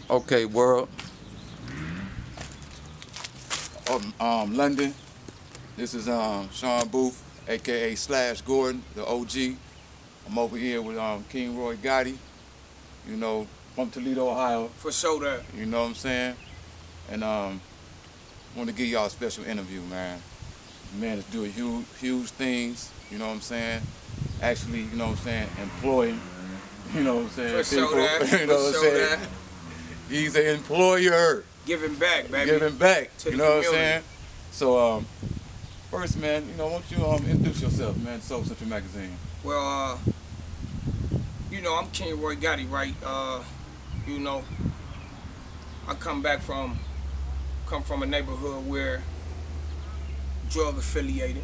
Okay, world. London. This is Sean Booth, aka Slash Gordon, the OG. I'm over here with King Roy Gotti, you know, from Toledo, Ohio. For sure that. You know what I'm saying? And want to give y'all a special interview, man. Man is doing huge things, you know what I'm saying? Actually, you know what I'm saying, employing, you know what I'm saying, For sure that. you know what I'm saying? He's an employer. Giving back, baby. Giving back, to you the know community. what I'm saying? So, first, man, you know, why don't you introduce yourself, man, Soul Central Magazine. Well, you know, I'm King Roy Gotti, right? You know, I come from a neighborhood where drug affiliated,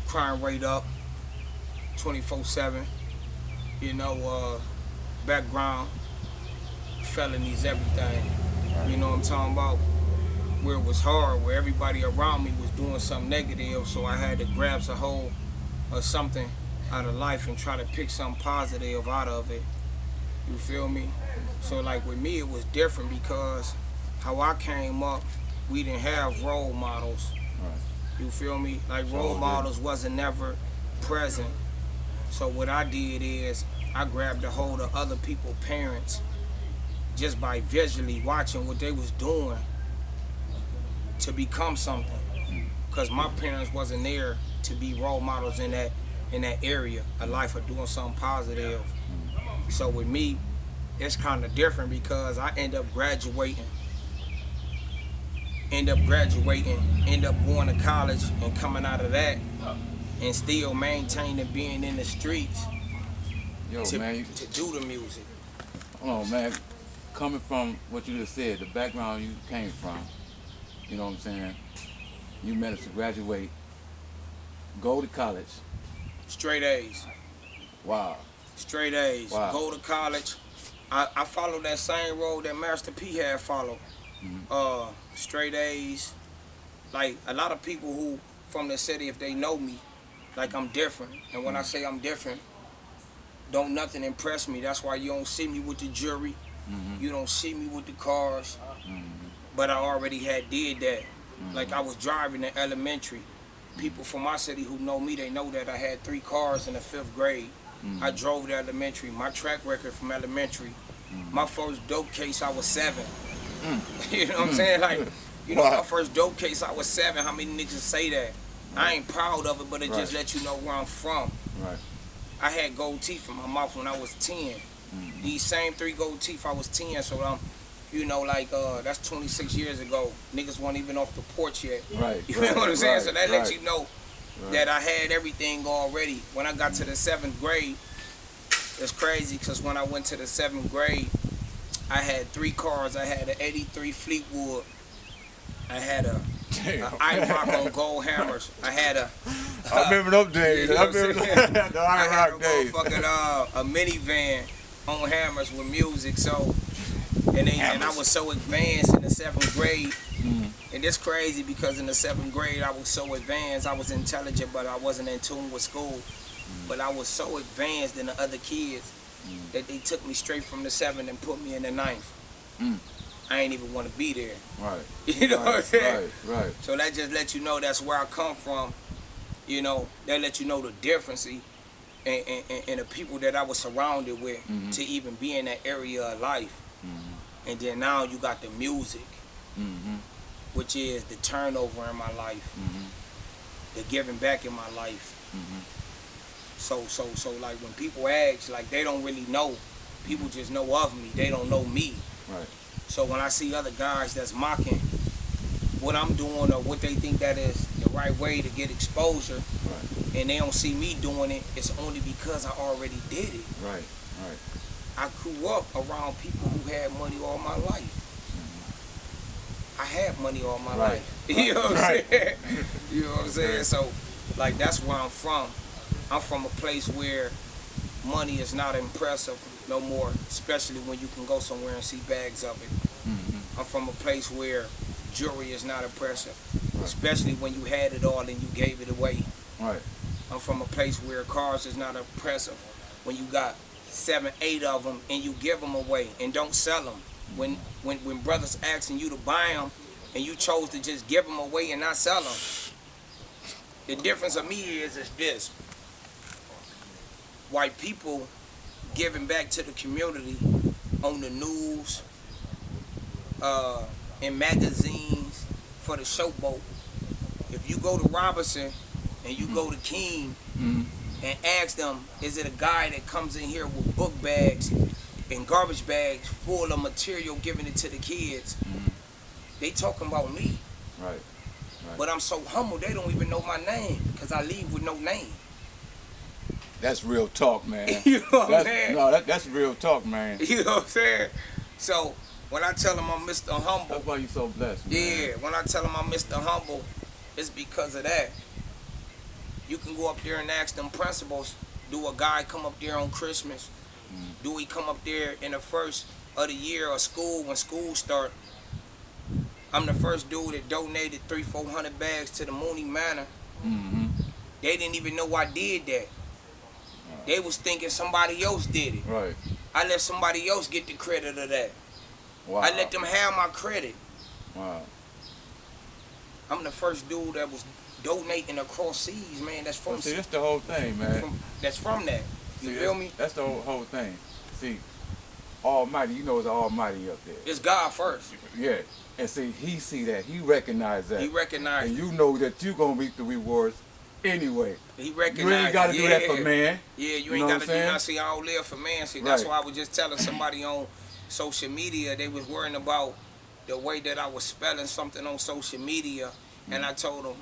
crime rate up, 24/7. You know, background, felonies, everything. You know what I'm talking about? Where it was hard, where everybody around me was doing something negative, so I had to grab a hold of something out of life and try to pick something positive out of it. You feel me? So like with me, it was different because how I came up, we didn't have role models. Right. You feel me? Like role models wasn't never present. So what I did is I grabbed a hold of other people's parents just by visually watching what they was doing to become something. Because my parents wasn't there to be role models in that area, a life of doing something positive. So with me, it's kind of different because I end up graduating, end up going to college and coming out of that and still maintaining being in the streets. Yo, man, to do the music. Hold on, man. Coming from what you just said, the background you came from, you know what I'm saying? You managed to graduate, go to college. Straight A's. Wow. Straight A's. Wow. Go to college. I followed that same road that Master P had followed. Straight A's. Like a lot of people who from the city, if they know me, like I'm different. And when I say I'm different, don't nothing impress me. That's why you don't see me with the jewelry. You don't see me with the cars. But I already did that. Like I was driving in elementary. People from my city who know me, they know that I had 3 cars in the 5th grade. I drove to elementary. My track record from elementary. My first dope case, I was 7. You know what I'm saying? Like, you know, my first dope case, I was 7. How many niggas say that? I ain't proud of it, but it just lets you know where I'm from. Right. I had gold teeth in my mouth when I was 10. These same 3 gold teeth, I was 10, so I'm, you know, like, that's 26 years ago. Niggas weren't even off the porch yet. Right. You know what I'm saying? So that lets you know that I had everything already. When I got to the 7th grade, it's crazy because when I went to the 7th grade, I had 3 cars. I had an 83 Fleetwood. I had a IROC on gold hammers. I had a... I remember those days. You know I remember the IROC days. A minivan on hammers with music. So, and I was so advanced in the 7th grade. And it's crazy because in the 7th grade I was so advanced. I was intelligent, but I wasn't in tune with school. But I was so advanced than the other kids that they took me straight from the 7th and put me in the 9th. I ain't even want to be there. Right. You know what I'm saying? Right. So that just lets you know that's where I come from. You know, that lets you know the difference and the people that I was surrounded with to even be in that area of life. And then now you got the music, which is the turnover in my life, the giving back in my life. So like when people ask, like they don't really know. People just know of me. They don't know me. Right. So when I see other guys that's mocking what I'm doing or what they think that is the right way to get exposure, and they don't see me doing it, it's only because I already did it. Right. I grew up around people who had money all my life. I had money all my life. You know what I'm saying? You know what I'm saying? So, like, that's where I'm from. I'm from a place where money is not impressive no more, especially when you can go somewhere and see bags of it. I'm from a place where jewelry is not impressive, especially when you had it all and you gave it away. I'm from a place where cars is not impressive when you got 7, 8 of them, and you give them away and don't sell them. When brothers asking you to buy them, and you chose to just give them away and not sell them. The difference of me is this: white people giving back to the community on the news, in magazines for the showboat. If you go to Robinson and you go to King and ask them, is it a guy that comes in here with book bags and garbage bags full of material, giving it to the kids? They talking about me. Right. But I'm so humble, they don't even know my name, because I leave with no name. That's real talk, man. You know what I'm saying? No, that's real talk, man. You know what I'm saying? So when I tell them I'm Mr. Humble, That's why you so blessed, man. yeah, when I tell them I'm Mr. Humble, it's because of that. You can go up there and ask them principals, do a guy come up there on Christmas? Do he come up there in the first of the year or school when school start? I'm the first dude that donated 300-400 bags to the Mooney Manor. They didn't even know I did that. They was thinking somebody else did it. Right. I let somebody else get the credit of that. Wow. I let them have my credit. Wow. I'm the first dude that was donating across seas, man. That's from. Well, see, that's the whole thing, man. That's from that. You See, feel me? That's the whole thing. See, Almighty, you know, it's Almighty up there. It's God first. Yeah. And see, he see that. He recognize that. He recognized. And you know that you gonna reap the rewards anyway. He recognized. You ain't gotta do that for man. Yeah, you know ain't what gotta I'm do saying? nothing. See, I don't live for man. See, that's Right. why I was just telling somebody on social media, they was worrying about the way that I was spelling something on social media, and I told them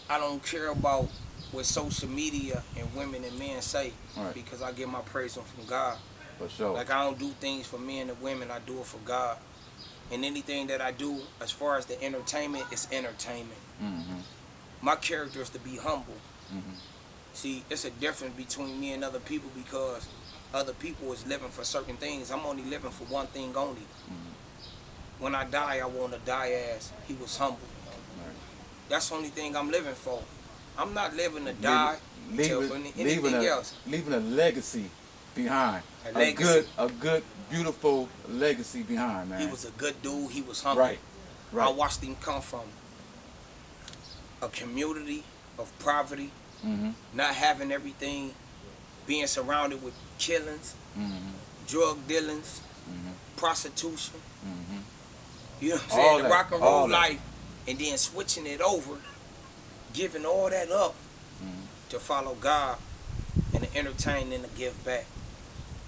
I don't care about what social media and women and men say, Right. because I get my praise from God. For sure. Like, I don't do things for men and women, I do it for God. And anything that I do as far as the entertainment, is entertainment. My character is to be humble. See, it's a difference between me and other people, because other people is living for certain things. I'm only living for one thing only. When I die, I want to die as he was humble. Right. That's the only thing I'm living for. I'm not living to die for anything else. Leaving a legacy behind. A legacy. A good, beautiful legacy behind, man. He was a good dude. He was humble. Right. Right. I watched him come from a community of poverty, not having everything, being surrounded with killings, drug dealings, prostitution. You know what I'm saying? All The that, rock and all roll that. life, and then switching it over, giving all that up to follow God and to entertain and to give back.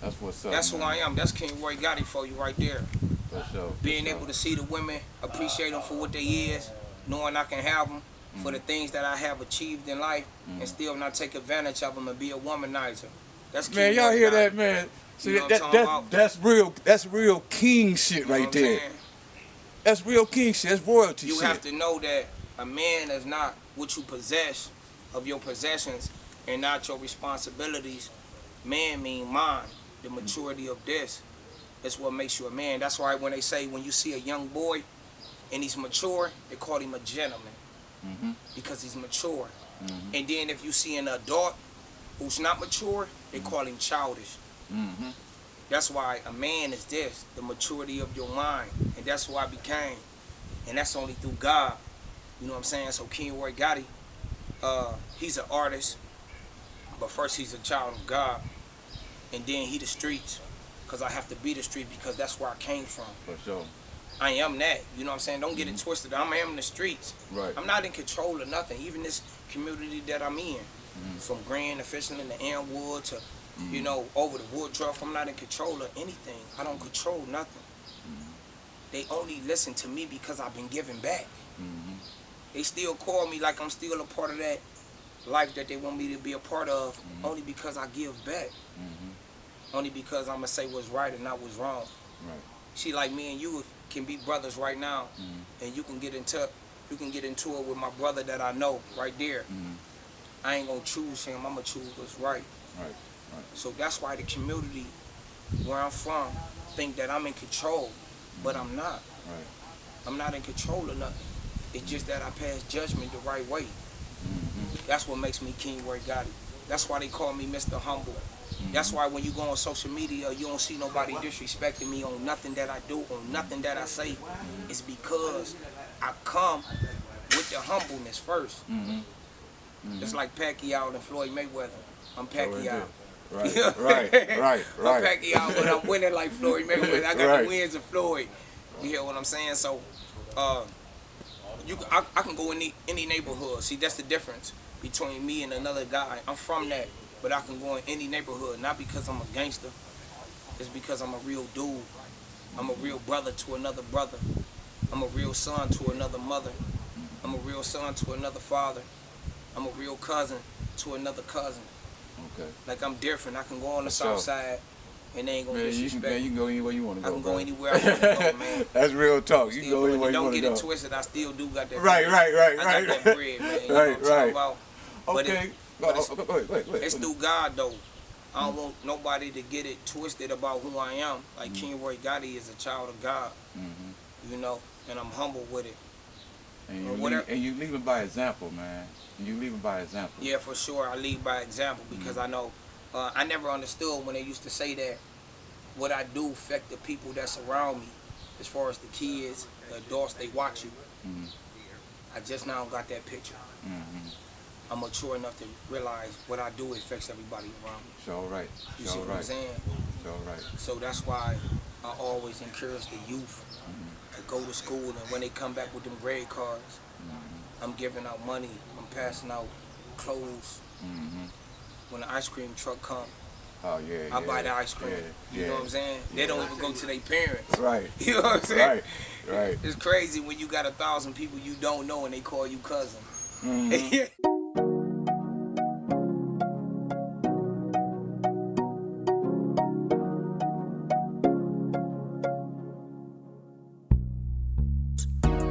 That's what's up. That's who man. I am. That's King Roy Gotti for you right there. For sure. Being for able sure. to see the women, appreciate them for what they is, knowing I can have them for the things that I have achieved in life, and still not take advantage of them and be a womanizer. That's Man, King y'all Roy hear Gotti. that, man? See, You know what I'm talking about? that's real king shit You know right what I'm there. saying? That's real king shit. That's royalty You shit. have to know that a man is not what you possess of your possessions and not your responsibilities. Man mean mind, the maturity of this. That's what makes you a man. That's why when they say when you see a young boy and he's mature, they call him a gentleman because he's mature. And then if you see an adult who's not mature, they call him childish. That's why a man is this, the maturity of your mind. And that's who I became. And that's only through God. You know what I'm saying? So King Roy Gotti, he's an artist, but first he's a child of God. And then he the streets, because I have to be the street, because that's where I came from. For sure. I am that. You know what I'm saying? Don't get it twisted. I am in the streets. Right. I'm not in control of nothing. Even this community that I'm in, from Grand to Fishland to Elmwood to, you know, over to Woodruff, I'm not in control of anything. I don't control nothing. They only listen to me because I've been giving back. They still call me like I'm still a part of that life that they want me to be a part of, only because I give back. Only because I'm going to say what's right and not what's wrong. Right. See, like me and you can be brothers right now, and you can get into it with my brother that I know right there. I ain't gonna choose him. I'm gonna choose what's right. Right. So that's why the community where I'm from think that I'm in control, but I'm not. Right. I'm not in control of nothing. It's just that I pass judgment the right way. That's what makes me King Roy Gotti. That's why they call me Mr. Humble. That's why when you go on social media, you don't see nobody disrespecting me on nothing that I do, on nothing that I say. It's because I come with the humbleness first. It's like Pacquiao and Floyd Mayweather. I'm Pacquiao. Right, You know? right. I'm Pacquiao, but I'm winning like Floyd Mayweather. I got the wins of Floyd. You hear what I'm saying? So, I can go in any neighborhood. See, that's the difference between me and another guy. I'm from that, but I can go in any neighborhood, not because I'm a gangster. It's because I'm a real dude. I'm a real brother to another brother. I'm a real son to another mother. I'm a real son to another father. I'm a real cousin to another cousin. Okay. Like, I'm different. I can go on the south side and they ain't gonna disrespect me. Man, you can go anywhere you want to go. I can go anywhere I want to go, man. That's real talk. You can go anywhere you want to go. Don't get it twisted. I still do got that. Right. I got that bread, man. You know what I'm talking about? Okay. Wait. It's through God, though. I don't want nobody to get it twisted about who I am. Like King Roy Gotti is a child of God, you know, and I'm humble with it. And you leaving by example, man. You leaving by example. Yeah, for sure. I lead by example because I know I never understood when they used to say that what I do affect the people that's around me, as far as the kids, the adults, they watch you. I just now got that picture. I'm mature enough to realize what I do affects everybody around me. Sure right. You see what I'm saying? Sure right. So that's why I always encourage the youth to go to school, and when they come back with them grade cards, I'm giving out money, I'm passing out clothes. When the ice cream truck comes, I buy the ice cream. You know what I'm saying? They don't even go to their parents. Right. You know what I'm saying? Right. It's crazy when you got 1,000 people you don't know and they call you cousin.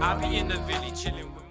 I be in the village chilling with